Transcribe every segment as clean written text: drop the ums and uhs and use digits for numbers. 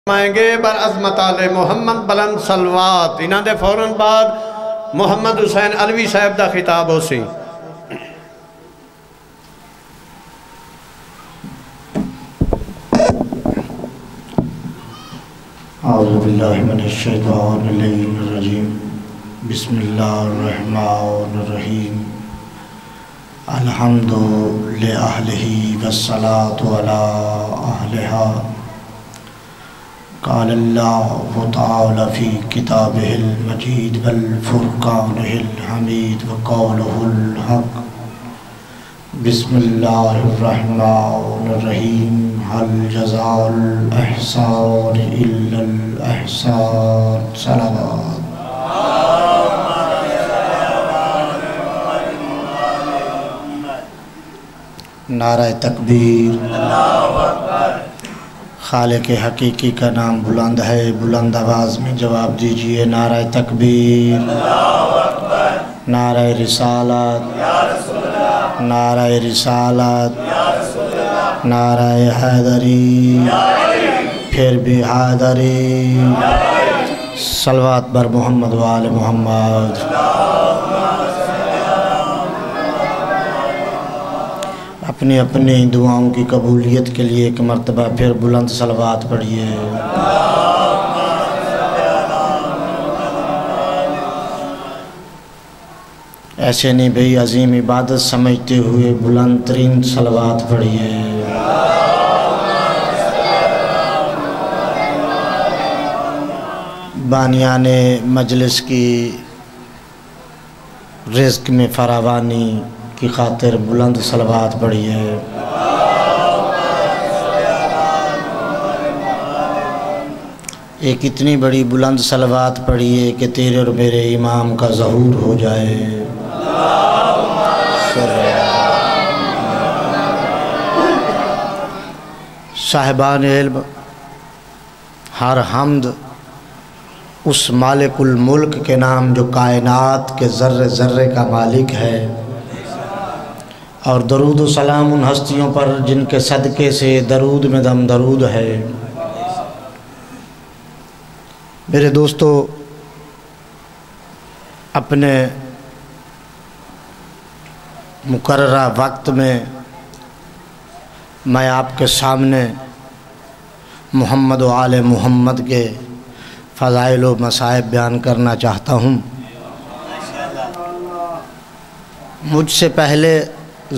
فرمائیں گے بر عظمت آل محمد بلند صلوات انہاں دے فوراً بعد محمد حسین علوی صاحب دا خطاب ہو سی اعوذ باللہ من الشیطان الرجیم بسم اللہ الرحمن الرحیم الحمد لأہلہ والصلاة علی اہلہا قال اللہ تعالی فی کتابہ المجید والفرقانہ الحمید وقولہ الحق بسم اللہ الرحمن الرحیم هل جزاء الاحسان الا الاحسان صلوات نعرہ تکبیر خالق حقیقی کا نام بلند ہے، بلند آواز میں جواب دیجئے نعرہ تکبیر، نعرہ رسالت، نعرہ رسالت، نعرہ حیدری، پھر بھی حیدری، صلوات بر محمد و آل محمد۔ اپنی اپنی دعاؤں کی قبولیت کے لیے ایک مرتبہ پھر بلند صلوات پڑھیے۔ ایسے نہیں بھئی عظیم عبادت سمجھتے ہوئے بلند ترین صلوات پڑھیے۔ بانیان مجلس کی رزق میں فراوانی کی خاطر بلند صلوات پڑھیے۔ ایک اتنی بڑی بلند صلوات پڑھیے کہ تیرے اور میرے امام کا ظہور ہو جائے۔ صاحبان علم، ہر حمد اس مالک الملک کے نام جو کائنات کے ذرے ذرے کا مالک ہے، اور درود و سلام ان ہستیوں پر جن کے صدقے سے درود میں دم درود ہے۔ میرے دوستو، اپنے مقررہ وقت میں میں آپ کے سامنے محمد و آل محمد کے فضائل و مصائب بیان کرنا چاہتا ہوں۔ مجھ سے پہلے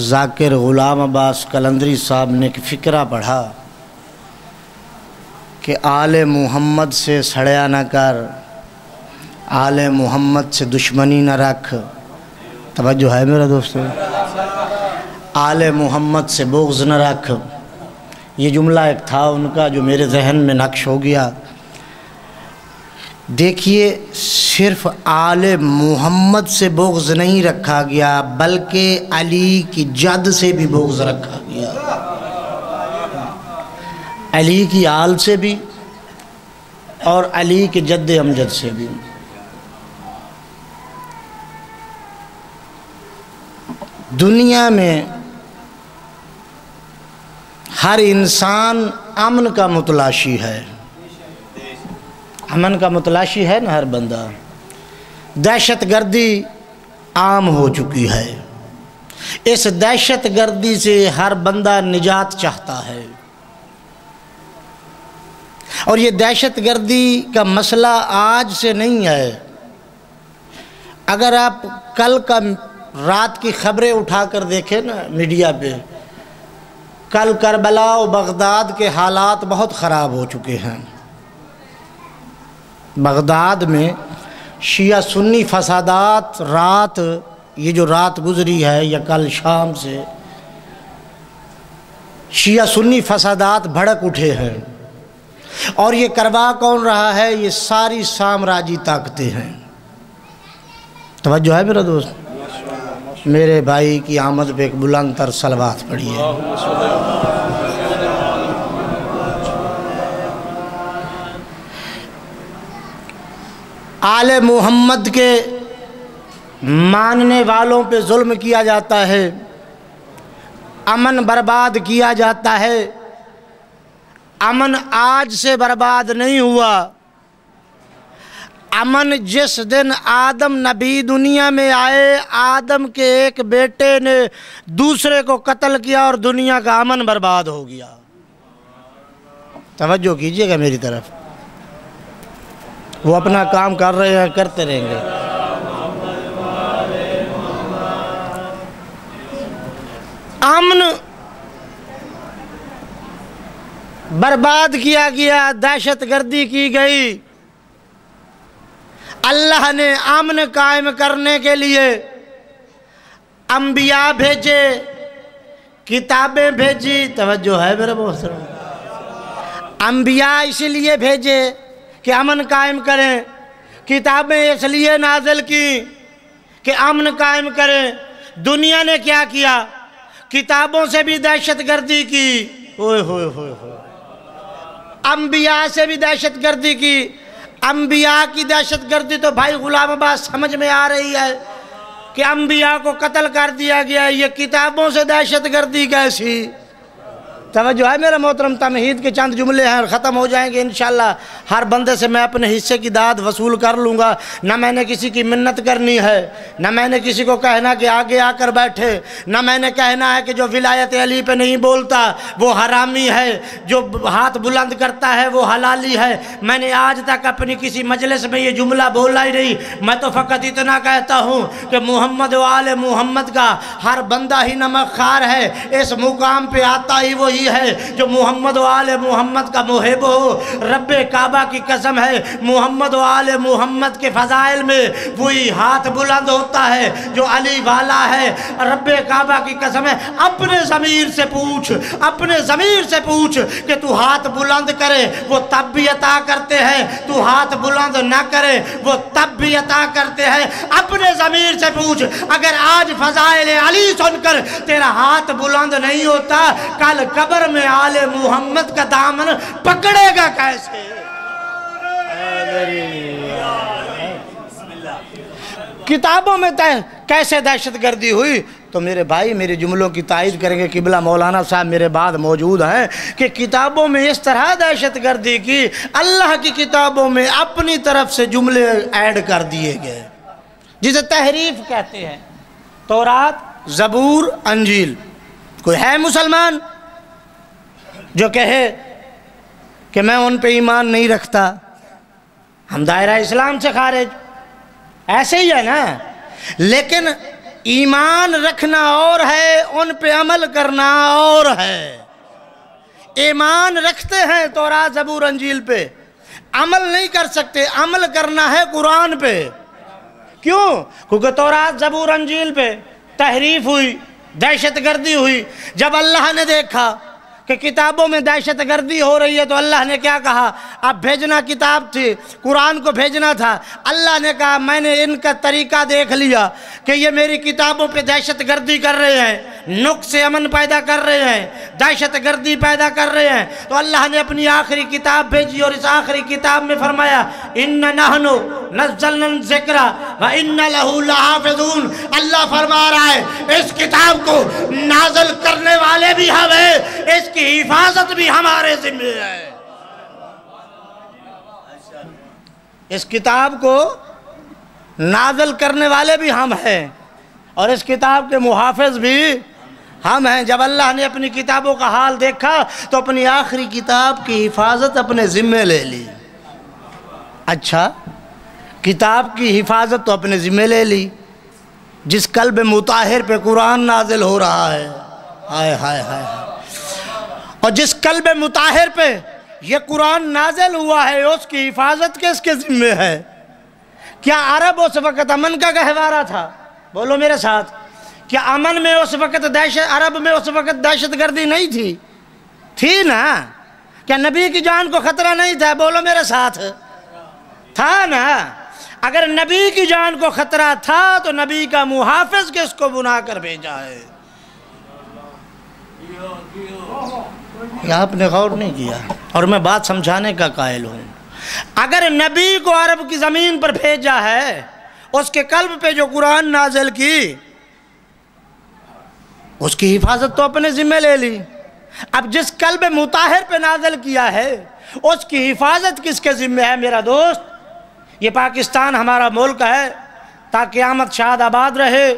ذاکر غلام عباس قلندری صاحب نے ایک فقرہ پڑھا کہ آل محمد سے سڑیا نہ کر، آل محمد سے دشمنی نہ رکھ۔ توجہ ہے میرا دوستو؟ آل محمد سے بغض نہ رکھ۔ یہ جملہ ایک تھا ان کا جو میرے ذہن میں نقش ہو گیا۔ دیکھیے، صرف آل محمد سے بغض نہیں رکھا گیا بلکہ علی کی جد سے بھی بغض رکھا گیا، علی کی آل سے بھی اور علی کے جد امجد سے بھی۔ دنیا میں ہر انسان امن کا متلاشی ہے، امن کا متلاشی ہے نا ہر بندہ۔ دہشت گردی عام ہو چکی ہے، اس دہشت گردی سے ہر بندہ نجات چاہتا ہے، اور یہ دہشت گردی کا مسئلہ آج سے نہیں ہے۔ اگر آپ کل کا رات کی خبریں اٹھا کر دیکھیں نا میڈیا پہ، کل کربلا و بغداد کے حالات بہت خراب ہو چکے ہیں۔ بغداد میں شیعہ سنی فسادات، رات یہ جو رات گزری ہے یا کل شام سے شیعہ سنی فسادات بھڑک اٹھے ہیں، اور یہ کروا کون رہا ہے؟ یہ ساری سامراجی طاقتیں ہیں۔ توجہ ہے میرا دوست؟ میرے بھائی کی آمد پہ ایک بلند تر صلوات پڑھیے۔ آل محمد کے ماننے والوں پہ ظلم کیا جاتا ہے، امن برباد کیا جاتا ہے، امن آج سے برباد نہیں ہوا، امن جس دن آدم نبی دنیا میں آئے، آدم کے ایک بیٹے نے دوسرے کو قتل کیا اور دنیا کا امن برباد ہو گیا۔ توجہ کیجئے گا میری طرف، وہ اپنا کام کر رہے ہیں، کرتے رہیں گے۔ امن برباد کیا گیا، دہشت گردی کی گئی۔ اللہ نے امن قائم کرنے کے لیے انبیاء بھیجے، کتابیں بھیجی۔ توجہ ہے میرے محترم؟ انبیاء اس لیے بھیجے کہ امن قائم کریں، کتابیں اس لیے نازل کی کہ امن قائم کریں۔ دنیا نے کیا کیا؟ کتابوں سے بھی دہشت گردی کی، اوئے ہوئے ہوئے ہوئے، انبیاء سے بھی دہشت گردی کی۔ انبیاء کی دہشت گردی تو بھائی غلام عباس سمجھ میں آ رہی ہے کہ انبیاء کو قتل کر دیا گیا، یہ کتابوں سے دہشت گردی کیسی؟ توجہ ہے میرا محترم؟ تمہید کے چند جملے ہیں، ختم ہو جائیں گے انشاءاللہ۔ ہر بندے سے میں اپنے حصے کی داد وصول کر لوں گا، نہ میں نے کسی کی منت کرنی ہے، نہ میں نے کسی کو کہنا کہ آگے آ کر بیٹھے، نہ میں نے کہنا ہے کہ جو ولایت علی پہ نہیں بولتا وہ حرامی ہے، جو ہاتھ بلند کرتا ہے وہ حلالی ہے۔ میں نے آج تک اپنی کسی مجلس میں یہ جملہ بولا ہی نہیں۔ میں تو فقط اتنا کہتا ہوں کہ محمد و آل محمد کا ہر بندہ ہی نمک خوار ہے، اس مقام پہ آتا ہی وہی ہے جو محمد و آل محمد کا محب ہو۔ رب کعبہ کی قسم ہے، محمد و آل محمد کے فضائل میں وہی ہاتھ بلند ہوتا ہے جو علی والا ہے۔ رب کعبہ کی قسم ہے، اپنے ضمیر سے پوچھ، اپنے ضمیر سے پوچھ کہ تو ہاتھ بلند کرے وہ تب بھی عطا کرتے ہیں، تو ہاتھ بلند نہ کرے وہ تب بھی عطا کرتے ہیں۔ اپنے ضمیر سے پوچھ، اگر آج فضائل علی سن کر تیرا ہاتھ بلند نہیں ہوتا، کل قبر میں آل محمد کا دامن پکڑے گا کیسے؟ کتابوں میں کیسے دہشت گردی ہوئی؟ تو میرے بھائی میرے جملوں کی تائید کریں گے، قبلہ مولانا صاحب میرے بعد موجود ہیں، کہ کتابوں میں اس طرح دہشت گردی کی، اللہ کی کتابوں میں اپنی طرف سے جملے ایڈ کر دیے گئے جسے تحریف کہتے ہیں۔ تورات، زبور، انجیل۔ کوئی ہے مسلمان جو کہے کہ میں ان پہ ایمان نہیں رکھتا، ہم دائرہ اسلام سے خارج؟ ایسے ہی ہے نا۔ لیکن ایمان رکھنا اور ہے، ان پہ عمل کرنا اور ہے۔ ایمان رکھتے ہیں تورات، زبور، انجیل پہ، عمل نہیں کر سکتے۔ عمل کرنا ہے قرآن پہ۔ کیوں؟ کیونکہ تورات، زبور، انجیل پہ تحریف ہوئی، دہشت گردی ہوئی۔ جب اللہ نے دیکھا کہ کتابوں میں دہشت گردی ہو رہی ہے تو اللہ نے کیا کہا؟ اب بھیجنا کتاب تھی، قرآن کو بھیجنا تھا۔ اللہ نے کہا میں نے ان کا طریقہ دیکھ لیا کہ یہ میری کتابوں پہ دہشت گردی کر رہے ہیں، نقص امن پیدا کر رہے ہیں، دہشت گردی پیدا کر رہے ہیں۔ تو اللہ نے اپنی آخری کتاب بھیجی اور اس آخری کتاب میں فرمایا اِنَّ نَحْنُ نَزَّلْنَا الذِّكْرَ وَإِنَّ لَهُ لَحَافِظُونَ۔ اللہ فرما رہا ہے اس کتاب کو نازل کرنے والے بھی ہم ہیں، اس کی حفاظت بھی ہمارے ذمہ ہے۔ اس کتاب کو نازل کرنے والے بھی ہم ہیں اور اس کتاب کے محافظ بھی ہم ہیں۔ جب اللہ نے اپنی کتابوں کا حال دیکھا تو اپنی آخری کتاب کی حفاظت اپنے ذمہ لے لی۔ اچھا، کتاب کی حفاظت تو اپنے ذمہ لے لی، جس قلب مطہر پہ قرآن نازل ہو رہا ہے، ہائے ہائے ہائے، اور جس قلب مطہر پہ یہ قرآن نازل ہوا ہے اس کی حفاظت کس کے ذمہ ہے؟ کیا عرب اس وقت امن کا گہوارہ تھا؟ بولو میرے ساتھ، کیا امن میں اس وقت عرب میں اس وقت دہشت گردی نہیں تھی؟ تھی نا۔ کیا نبی کی جان کو خطرہ نہیں تھا؟ بولو میرے ساتھ، تھا نا۔ اگر نبی کی جان کو خطرہ تھا تو نبی کا محافظ کس کو بنا کر بھیجا ہے؟ آپ نے غور نہیں کیا، اور میں بات سمجھانے کا قائل ہوں۔ اگر نبی کو عرب کی زمین پر بھیجا ہے، اس کے قلب پہ جو قرآن نازل کی، اس کی حفاظت تو اپنے ذمہ لے لی۔ اب جس قلب مطہر پہ نازل کیا ہے اس کی حفاظت کس کے ذمہ ہے میرا دوست؟ یہ پاکستان ہمارا ملک ہے، تا قیامت شاد آباد رہے۔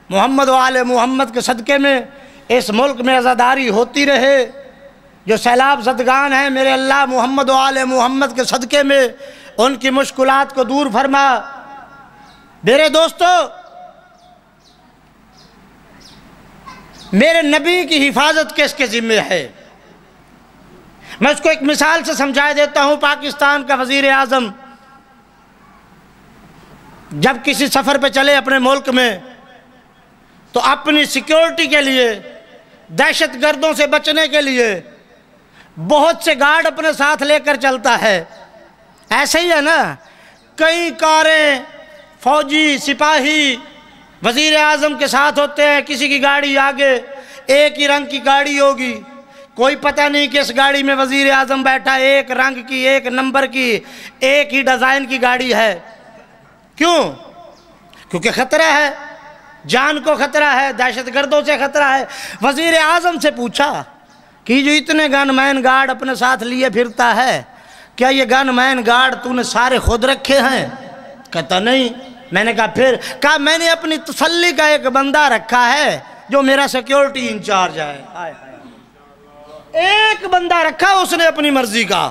محمد و آل محمد کے صدقے میں اس ملک میں عزاداری ہوتی رہے۔ جو سیلاب زدگان ہیں میرے اللہ محمد و آل محمد کے صدقے میں ان کی مشکلات کو دور فرما۔ میرے دوستو، میرے نبی کی حفاظت کس کے ذمہ ہے؟ میں اس کو ایک مثال سے سمجھا دیتا ہوں۔ پاکستان کا وزیر اعظم جب کسی سفر پہ چلے اپنے ملک میں تو اپنی سیکیورٹی کے لیے، دہشت گردوں سے بچنے کے لیے بہت سے گارڈ اپنے ساتھ لے کر چلتا ہے۔ ایسے ہی ہے نا، کئی کاریں فوجی سپاہی وزیر اعظم کے ساتھ ہوتے ہیں، کسی کی گاڑی آگے ایک ہی رنگ کی گاڑی ہوگی، کوئی پتہ نہیں کہ اس گاڑی میں وزیر اعظم بیٹھا، ایک رنگ کی، ایک نمبر کی، ایک ہی ڈیزائن کی گاڑی ہے۔ کیوں؟ کیونکہ خطرہ ہے، جان کو خطرہ ہے، دہشت گردوں سے خطرہ ہے۔ وزیر اعظم سے پوچھا کہ جو اتنے گن مین گارڈ اپنے ساتھ لیے پھرتا ہے، کیا یہ گن مین گارڈ تو نے سارے خود رکھے ہیں؟ کہتا نہیں۔ میں نے کہا پھر؟ کہا میں نے اپنی تسلی کا ایک بندہ رکھا ہے جو میرا سیکیورٹی انچارج ہے۔ ایک بندہ رکھا اس نے اپنی مرضی کا،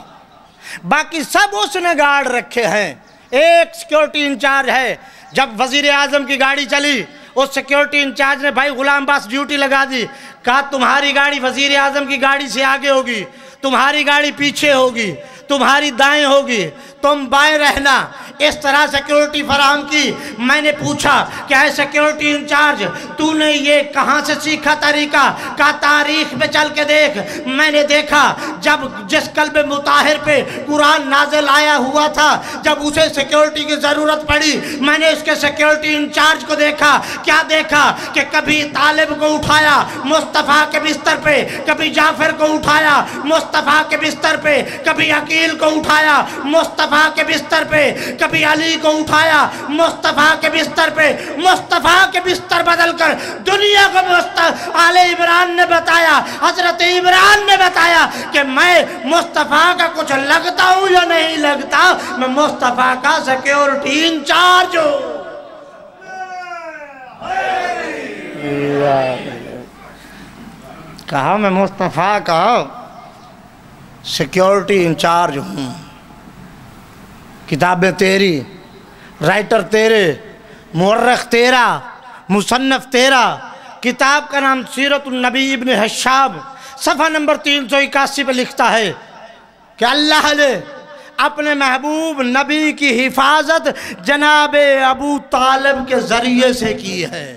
باقی سب اس نے گارڈ رکھے ہیں، ایک سیکیورٹی انچارج ہے۔ جب وزیر اعظم کی گاڑی چلی، اس سیکیورٹی انچارج نے بھائی غلام باس ڈیوٹی لگا دی، کہا تمہاری گاڑی وزیر اعظم کی گاڑی سے آگے ہوگی، تمہاری گاڑی پیچھے ہوگی، تمہاری دائیں ہوگی، تم بائیں رہنا۔ اس طرح سیکیورٹی فراہم کی۔ میں نے پوچھا کہ اے سیکیورٹی انچارج، تو نے یہ کہاں سے سیکھا طریقہ؟ کہا تاریخ میں چل کے دیکھ۔ میں نے دیکھا جب جس قلب مطہر پہ قرآن نازل آیا ہوا تھا، جب اسے سیکیورٹی کی ضرورت پڑی، میں نے اس کے سیکیورٹی انچارج کو دیکھا۔ کیا دیکھا؟ کہ کبھی طالب کو اٹھایا مصطفیٰ کے بستر پہ، کبھی جعفر کو اٹھایا مصطفیٰ کے بستر پہ، کبھی عقیل کو اٹھایا مصطفیٰ کے بستر پہ، کبھی علی کو اٹھایا مصطفیٰ کے بستر پہ۔ مصطفیٰ کے بستر بدل کر دنیا کو آل عمران نے بتایا، حضرت عمران نے بتایا کہ میں مصطفیٰ کا کچھ لگتا ہوں یا نہیں لگتا، میں مصطفیٰ کا سیکیورٹی انچارج ہوں۔ کہا میں مصطفیٰ کا سیکیورٹی انچارج ہوں۔ کتابیں تیری، رائٹر تیرے، مورخ تیرا، مصنف تیرا۔ کتاب کا نام سیرت النبی ابن حشاب، صفحہ نمبر 381 پہ لکھتا ہے کہ اللہ نے اپنے محبوب نبی کی حفاظت جناب ابو طالب کے ذریعے سے کی ہے۔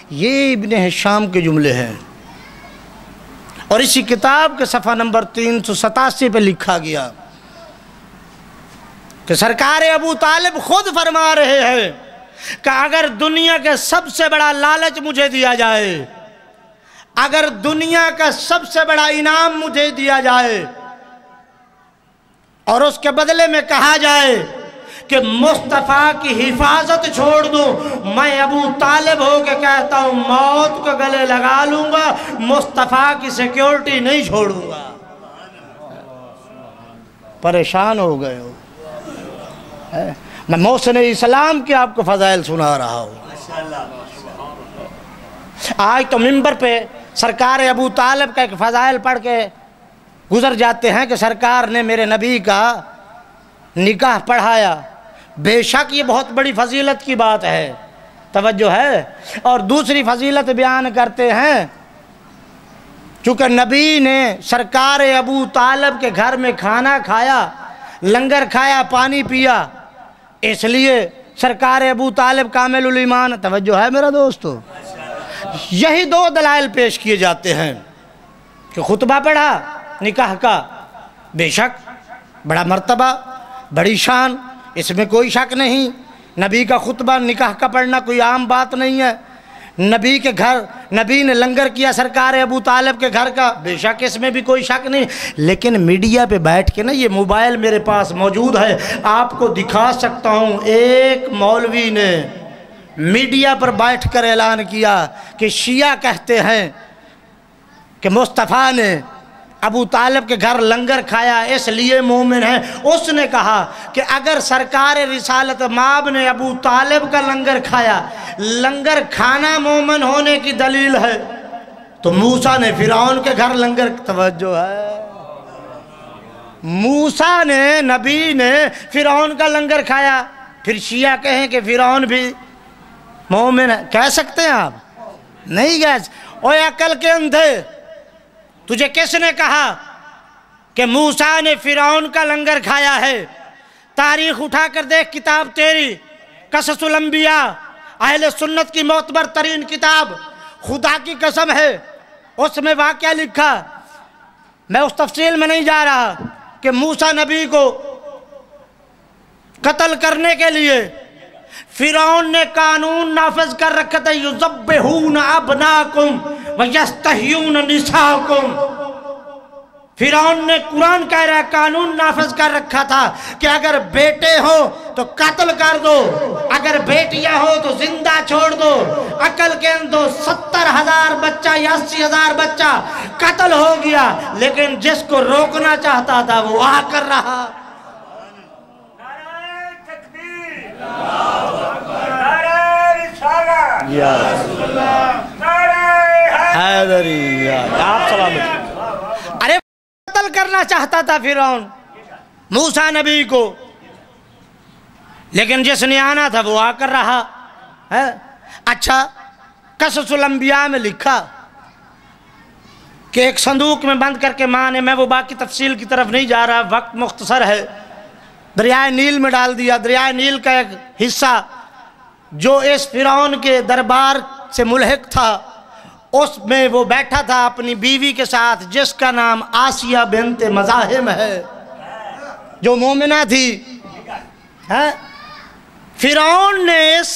یہ ابن حشام کے جملے ہیں، اور اسی کتاب کے صفحہ نمبر 387 پہ لکھا گیا کہ سرکار ابو طالب خود فرما رہے ہیں کہ اگر دنیا کے سب سے بڑا لالچ مجھے دیا جائے، اگر دنیا کا سب سے بڑا انعام مجھے دیا جائے اور اس کے بدلے میں کہا جائے کہ مصطفیٰ کی حفاظت چھوڑ دوں، میں ابو طالب ہو کے کہتا ہوں موت کو گلے لگا لوں گا، مصطفیٰ کی سیکیورٹی نہیں چھوڑوں گا۔ پریشان ہو گئے ہو؟ میں محسن اسلام کے آپ کو فضائل سنا رہا ہوں۔ آج تو منبر پہ سرکار ابو طالب کا ایک فضائل پڑھ کے گزر جاتے ہیں کہ سرکار نے میرے نبی کا نکاح پڑھایا۔ بے شک یہ بہت بڑی فضیلت کی بات ہے، توجہ ہے۔ اور دوسری فضیلت بیان کرتے ہیں، چونکہ نبی نے سرکار ابو طالب کے گھر میں کھانا کھایا، لنگر کھایا، پانی پیا، اس لیے سرکار ابو طالب کامل الایمان۔ توجہ ہے میرا دوستو؟ یہی دو دلائل پیش کیے جاتے ہیں کہ خطبہ پڑھا نکاح کا، بے شک بڑا مرتبہ، بڑی شان، اس میں کوئی شک نہیں۔ نبی کا خطبہ نکاح کا پڑھنا کوئی عام بات نہیں ہے۔ نبی کے گھر نبی نے لنگر کیا سرکار ابو طالب کے گھر کا، بے شک اس میں بھی کوئی شک نہیں۔ لیکن میڈیا پہ بیٹھ کے نا، یہ موبائل میرے پاس موجود ہے، آپ کو دکھا سکتا ہوں، ایک مولوی نے میڈیا پر بیٹھ کر اعلان کیا کہ شیعہ کہتے ہیں کہ مصطفیٰ نے ابو طالب کے گھر لنگر کھایا اس لیے مومن ہے، اس نے کہا کہ اگر سرکار رسالت مآب نے ابو طالب کا لنگر کھایا، لنگر کھانا مومن ہونے کی دلیل ہے، تو موسیٰ نے فرعون کے گھر لنگر، توجہ ہے، موسیٰ نے نبی نے فرعون کا لنگر کھایا، پھر شیعہ کہیں کہ فرعون بھی مومن ہے، کہہ سکتے ہیں آپ؟ نہیں کہہ سکتے۔ اوہ عقل کے اندھے، تجھے کس نے کہا کہ موسیٰ نے فرعون کا لنگر کھایا ہے؟ تاریخ اٹھا کر دیکھ، کتاب تیری قصص الانبیاء، اہل سنت کی معتبر ترین کتاب، خدا کی قسم ہے اس میں واقعہ لکھا، میں اس تفصیل میں نہیں جا رہا، کہ موسیٰ نبی کو قتل کرنے کے لیے فرعون نے قانون نافذ کر رکھا تھا، یذبحون ابناکم ویستحیون نساکم۔ فرعون نے قرآن کہہ رہا ہے قانون نافذ کر رکھا تھا کہ اگر بیٹے ہو تو قتل کر دو، اگر بیٹیاں ہو تو زندہ چھوڑ دو۔ عقل کے اندر 70,000 بچہ یا 80,000 بچہ قتل ہو گیا، لیکن جس کو روکنا چاہتا تھا وہ آ کر رہا۔ ارے قتل کرنا چاہتا تھا فرعون موسیٰ نبی کو، لیکن جس نے آنا تھا وہ آ کر رہا ہے۔ اچھا، قصص الانبیاء میں لکھا کہ ایک صندوق میں بند کر کے ماں نے، میں وہ باقی تفصیل کی طرف نہیں جا رہا، وقت مختصر ہے، دریائے نیل میں ڈال دیا۔ دریائے نیل کا ایک حصہ جو اس فرعون کے دربار سے ملحق تھا، اس میں وہ بیٹھا تھا اپنی بیوی کے ساتھ، جس کا نام آسیہ بنت مزاحم ہے، جو مومنہ تھی۔ فرعون نے اس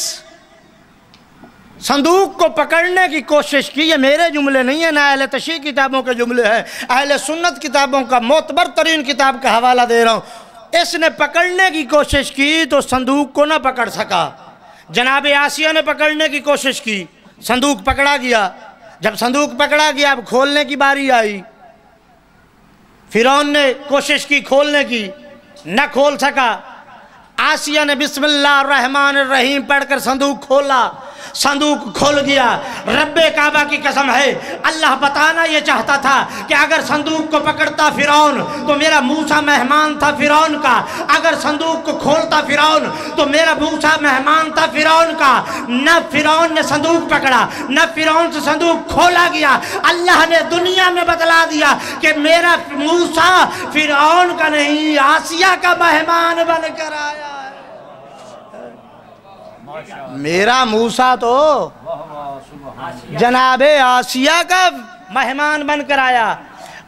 صندوق کو پکڑنے کی کوشش کی، یہ میرے جملے نہیں ہیں، نہ اہل تشیع کتابوں کے جملے ہیں، اہل سنت کتابوں کا معتبر ترین کتاب کا حوالہ دے رہا ہوں۔ اس نے پکڑنے کی کوشش کی تو صندوق کو نہ پکڑ سکا۔ جناب آسیہ نے پکڑنے کی کوشش کی، صندوق پکڑا گیا۔ جب صندوق پکڑا گیا، اب کھولنے کی باری آئی۔ فرعون نے کوشش کی کھولنے کی، نہ کھول سکا۔ آسیہ نے بسم اللہ الرحمن الرحیم پڑھ کر صندوق کھولا، صندوق کھل گیا۔ رب کعبہ کی قسم ہے، اللہ بتانا یہ چاہتا تھا کہ اگر صندوق کو پکڑتا فرعون تو میرا موسیٰ مہمان تھا فرعون کا، اگر صندوق کو کھولتا فرعون تو میرا موسیٰ مہمان تھا فرعون کا۔ نہ فرعون نے صندوق پکڑا، نہ فرعون سے صندوق کھولا گیا۔ اللہ نے دنیا میں بتلا دیا کہ میرا موسیٰ فرعون کا نہیں، آسیہ کا مہمان بن کر آیا۔ میرا موسیٰ تو جناب آسیہ کا مہمان بن کر آیا۔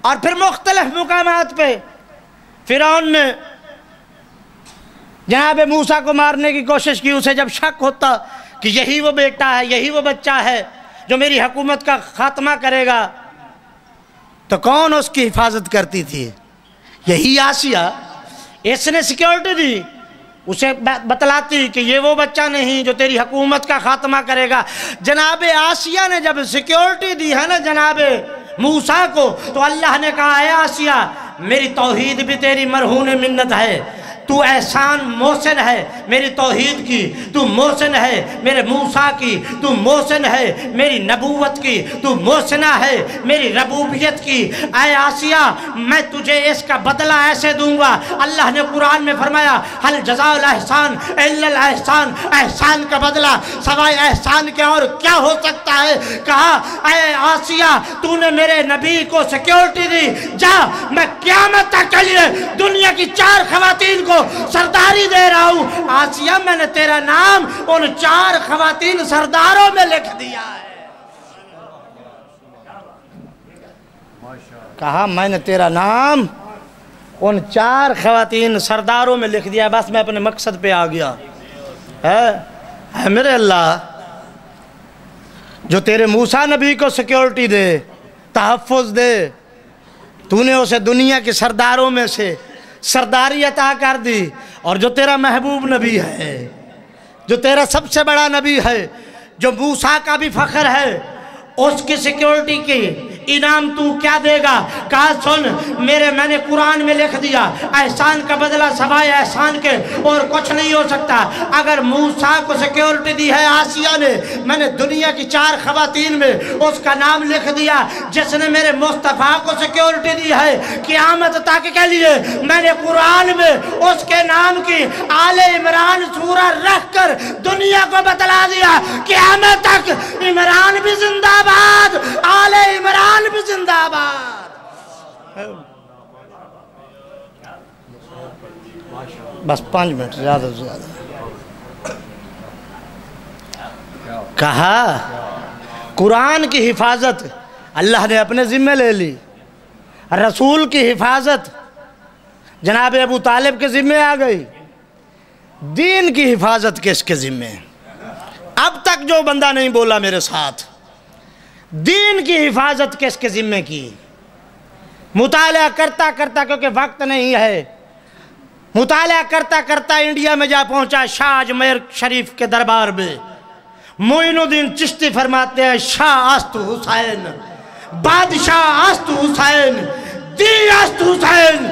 اور پھر مختلف مقامات پہ فرعون نے جناب موسیٰ کو مارنے کی کوشش کی۔ اسے جب شک ہوتا کہ یہی وہ بیٹا ہے، یہی وہ بچہ ہے جو میری حکومت کا خاتمہ کرے گا، تو کون اس کی حفاظت کرتی تھی؟ یہی آسیہ۔ اس نے سیکیورٹی دی، اسے بتلاتی کہ یہ وہ بچہ نہیں جو تیری حکومت کا خاتمہ کرے گا۔ جناب آسیہ نے جب سیکیورٹی دی ہے نا جناب موسیٰ کو، تو اللہ نے کہا اے آسیہ، میری توحید بھی تیری مرہون منت ہے، تو احسان محسن ہے میری توحید کی، تو محسن ہے میرے موسیٰ کی، تو محسن ہے میری نبوت کی، تو محسنہ ہے میری ربوبیت کی۔ اے آسیہ، میں تجھے اس کا بدلہ ایسے دوں گا۔ اللہ نے قرآن میں فرمایا حل جزاء الاحسان الا الاحسان، احسان کا بدلہ سوائے احسان کے اور کیا ہو سکتا ہے؟ کہا اے آسیہ، تو نے میرے نبی کو سیکیورٹی دی، جا میں قیامت تک کے لیے دنیا کی 4 خواتین کو سرداری دے رہا ہوں۔ آسیہ، میں نے تیرا نام ان 4 خواتین سرداروں میں لکھ دیا ہے۔ کہا میں نے تیرا نام ان 4 خواتین سرداروں میں لکھ دیا، بس میں اپنے مقصد پہ آ گیا۔ ہے میرے اللہ جو تیرے موسیٰ نبی کو سیکیورٹی دے، تحفظ دے، تو نے اسے دنیا کے سرداروں میں سے سرداری عطا کر دی، اور جو تیرا محبوب نبی ہے، جو تیرا سب سے بڑا نبی ہے، جو موسیٰ کا بھی فخر ہے، اس کی سیکیورٹی کی انعام تو کیا دے گا؟ کہا سن میں نے قرآن میں لکھ دیا احسان کا بدلہ سوائے احسان کے اور کچھ نہیں ہو سکتا۔ اگر موسیٰ کو سیکیورٹی دی ہے آسیہ نے، میں نے دنیا کی 4 خواتین میں اس کا نام لکھ دیا جس نے میرے مصطفیٰ کو سیکیورٹی دی ہے قیامت تک کے لیے۔ میں نے قرآن میں اس کے نام کی آل عمران سورہ رکھ کر دنیا کو بتلا دیا قیامت تک عمران بھی زندہ باد، آل عمران بھی زندہ باد۔ بس 5 منٹ زیادہ سے زیادہ۔ کہا قرآن کی حفاظت اللہ نے اپنے ذمہ لے لی، رسول کی حفاظت جناب ابو طالب کے ذمہ آ گئی، دین کی حفاظت کس کے ذمہ؟ اب تک جو بندہ نہیں بولا میرے ساتھ، دین کی حفاظت کس کے ذمہ کی؟ مطالعہ کرتا کرتا، کیونکہ وقت نہیں ہے، مطالعہ کرتا کرتا انڈیا میں جا پہنچا شاہ اجمیر شریف کے دربار میں۔ معین الدین چشتی فرماتے ہیں شاہ است حسین، بادشاہ است حسین، دی است حسین،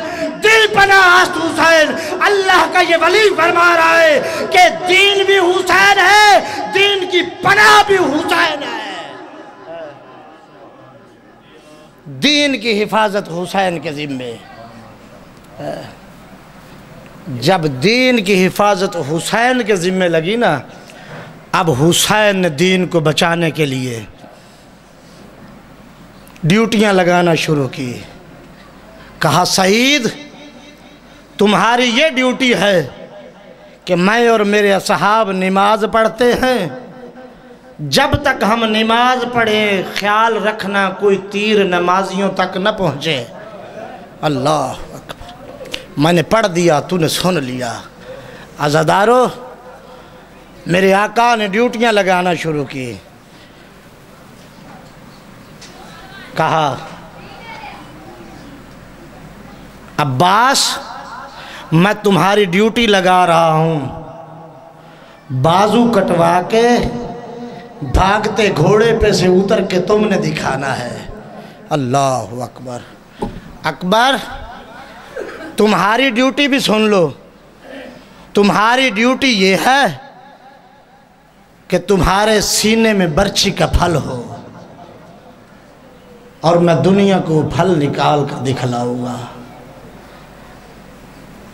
دل پناہ است حسین۔ اللہ کا یہ ولی فرما رہا ہے کہ دین بھی حسین ہے، دین کی پناہ بھی حسین ہے۔ دین کی حفاظت حسین کے ذمے۔ جب دین کی حفاظت حسین کے ذمے لگی نا، اب حسین نے دین کو بچانے کے لیے ڈیوٹیاں لگانا شروع کی۔ کہا سعید تمہاری یہ ڈیوٹی ہے کہ میں اور میرے اصحاب نماز پڑھتے ہیں، جب تک ہم نماز پڑھیں خیال رکھنا کوئی تیر نمازیوں تک نہ پہنچے۔ اللہ اکبر، میں نے پڑھ دیا، تو نے سن لیا۔ عزادارو، میرے آقا نے ڈیوٹیاں لگانا شروع کی۔ کہا عباس میں تمہاری ڈیوٹی لگا رہا ہوں، بازو کٹوا کے بھاگتے گھوڑے پہ سے اتر کے تم نے دکھانا ہے۔ اللہ اکبر۔ اکبر تمہاری ڈیوٹی بھی سن لو، تمہاری ڈیوٹی یہ ہے کہ تمہارے سینے میں برچی کا پھل ہو، اور میں دنیا کو پھل نکال کر دکھلاؤں گا۔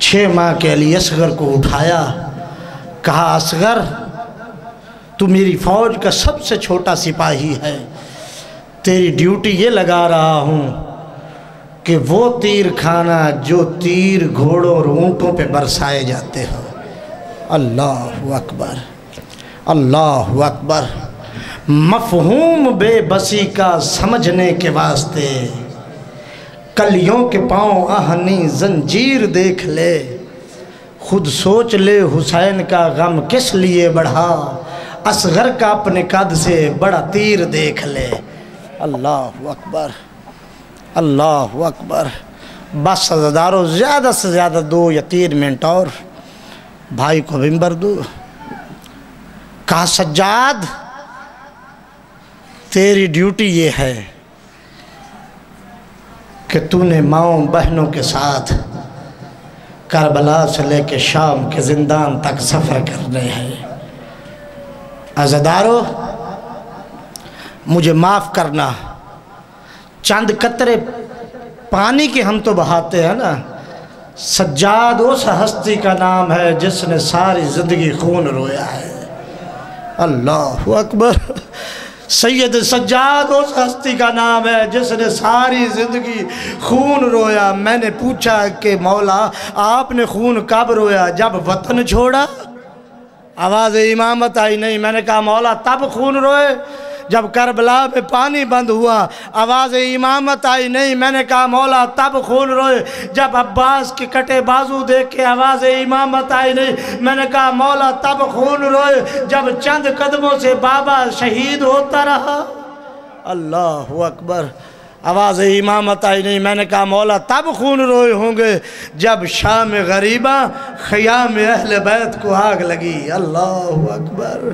6 ماہ کے علی اصغر کو اٹھایا، کہا اصغر تو میری فوج کا سب سے چھوٹا سپاہی ہے، تیری ڈیوٹی یہ لگا رہا ہوں کہ وہ تیر کھانا جو تیر گھوڑوں اور اونٹوں پہ برسائے جاتے ہو۔ اللہ اکبر، اللہ اکبر۔ مفہوم بے بسی کا سمجھنے کے واسطے کلیوں کے پاؤں آہنی زنجیر دیکھ لے، خود سوچ لے حسین کا غم کس لیے بڑھا، اصغر کا اپنے قد سے بڑا تیر دیکھ لے۔ اللہ اکبر، اللہ اکبر۔ بس عزادارو زیادہ سے زیادہ 2 یا 3 منٹ اور بھائی کو ممبر دو۔ کہا سجاد تیری ڈیوٹی یہ ہے کہ تو نے ماؤں بہنوں کے ساتھ کربلا سے لے کے شام کے زندان تک سفر کرنے ہیں۔ عزادارو مجھے معاف کرنا، چند قطرے پانی کے ہم تو بہاتے ہیں نا۔ سجاد اس ہستی کا نام ہے جس نے ساری زندگی خون رویا ہے۔ اللہ اکبر۔ سید سجاد اس ہستی کا نام ہے جس نے ساری زندگی خون رویا۔ میں نے پوچھا کہ مولا آپ نے خون کب رویا؟ جب وطن چھوڑا؟ آواز امامت آئی نہیں۔ میں نے کہا مولا تب خون روئے جب کربلا میں پانی بند ہوا؟ آواز امامت آئی نہیں۔ میں نے کہا مولا تب خون روئے جب عباس کے کٹے بازو دیکھ کے؟ آواز امامت آئی نہیں۔ میں نے کہا مولا تب خون روئے جب چند قدموں سے بابا شہید ہوتا رہا؟ اللہ اکبر۔ آواز امامت آئی نہیں۔ میں نے کہا مولا تب خون روئے ہوں گے جب شام غریبہ خیام اہل بیت کو آگ لگی۔ اللہ اکبر۔